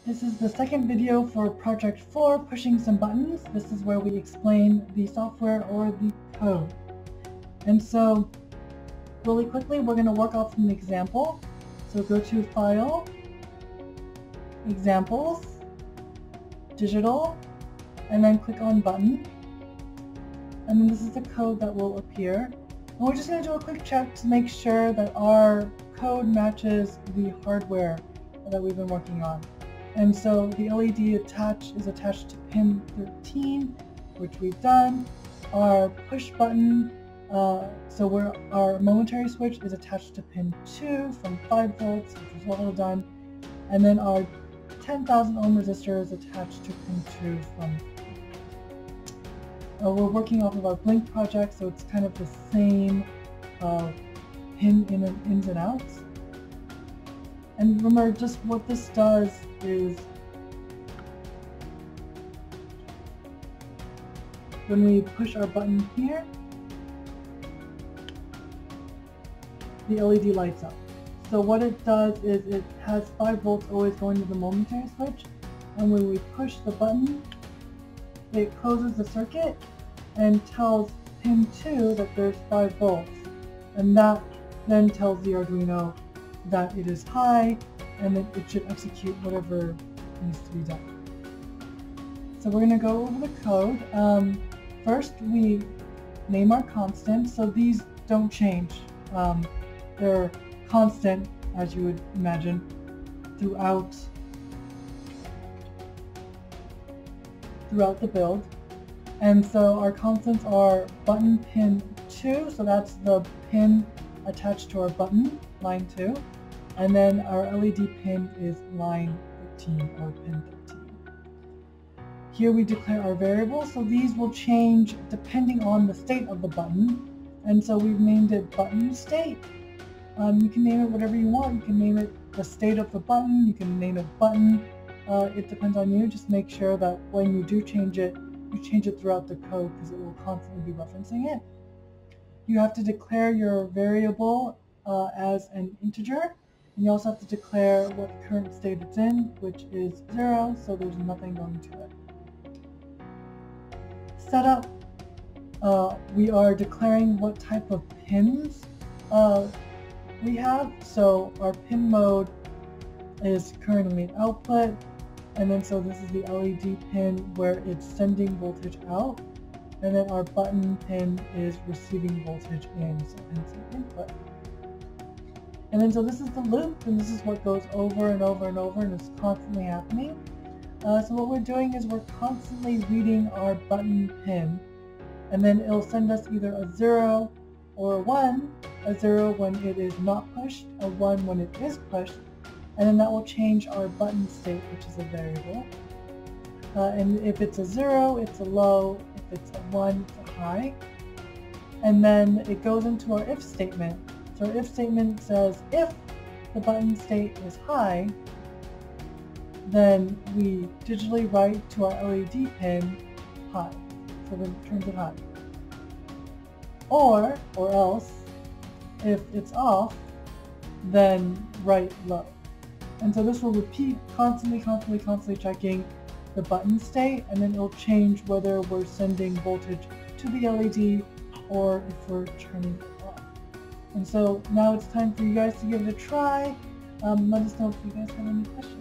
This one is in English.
This is the second video for Project 4, Pushing Some Buttons. This is where we explain the software or the code. And so, really quickly, we're going to work off an example. So go to File, Examples, Digital, and then click on Button. And then this is the code that will appear. And we're just going to do a quick check to make sure that our code matches the hardware that we've been working on. And so the LED is attached to pin 13, which we've done. Our push button, our momentary switch is attached to pin 2 from 5 volts, which is well done. And then our 10,000 ohm resistor is attached to pin 2 from we're working off of our Blink project, so it's kind of the same pin ins and outs. And remember, just what this does is when we push our button here, the LED lights up. So what it does is it has 5 volts always going to the momentary switch, and when we push the button, it closes the circuit and tells pin 2 that there's 5 volts, and that then tells the Arduino that it is high and that it should execute whatever needs to be done. So we're going to go over the code. First we name our constants, so these don't change. They're constant, as you would imagine, throughout the build. And so our constants are button pin 2, so that's the pin attached to our button, line 2. And then our LED pin is line 13, or pin 13. Here we declare our variables, so these will change depending on the state of the button. And so we've named it button state. You can name it whatever you want. You can name it the state of the button, you can name it button. It depends on you. Just make sure that when you do change it, you change it throughout the code because it will constantly be referencing it. You have to declare your variable as an integer, and you also have to declare what current state it's in, which is 0, so there's nothing going to it. Setup, we are declaring what type of pins we have. So our pin mode is currently output, and then so this is the LED pin where it's sending voltage out, and then our button pin is receiving voltage in, so hence the input. And then so this is the loop, and this is what goes over and over and over, and it's constantly happening. So what we're doing is we're constantly reading our button pin, and then it'll send us either a 0 or a 1, a 0 when it is not pushed, a 1 when it is pushed, and then that will change our button state, which is a variable. And if it's a 0, it's a low. If it's a 1, it's a high. And then it goes into our if statement. So our if statement says if the button state is high, then we digitally write to our LED pin high. So then it turns it high. Or else, if it's off, then write low. And so this will repeat constantly checking the button state, and then it'll change whether we're sending voltage to the LED or if we're turning it off. And so now it's time for you guys to give it a try. Let us know if you guys have any questions.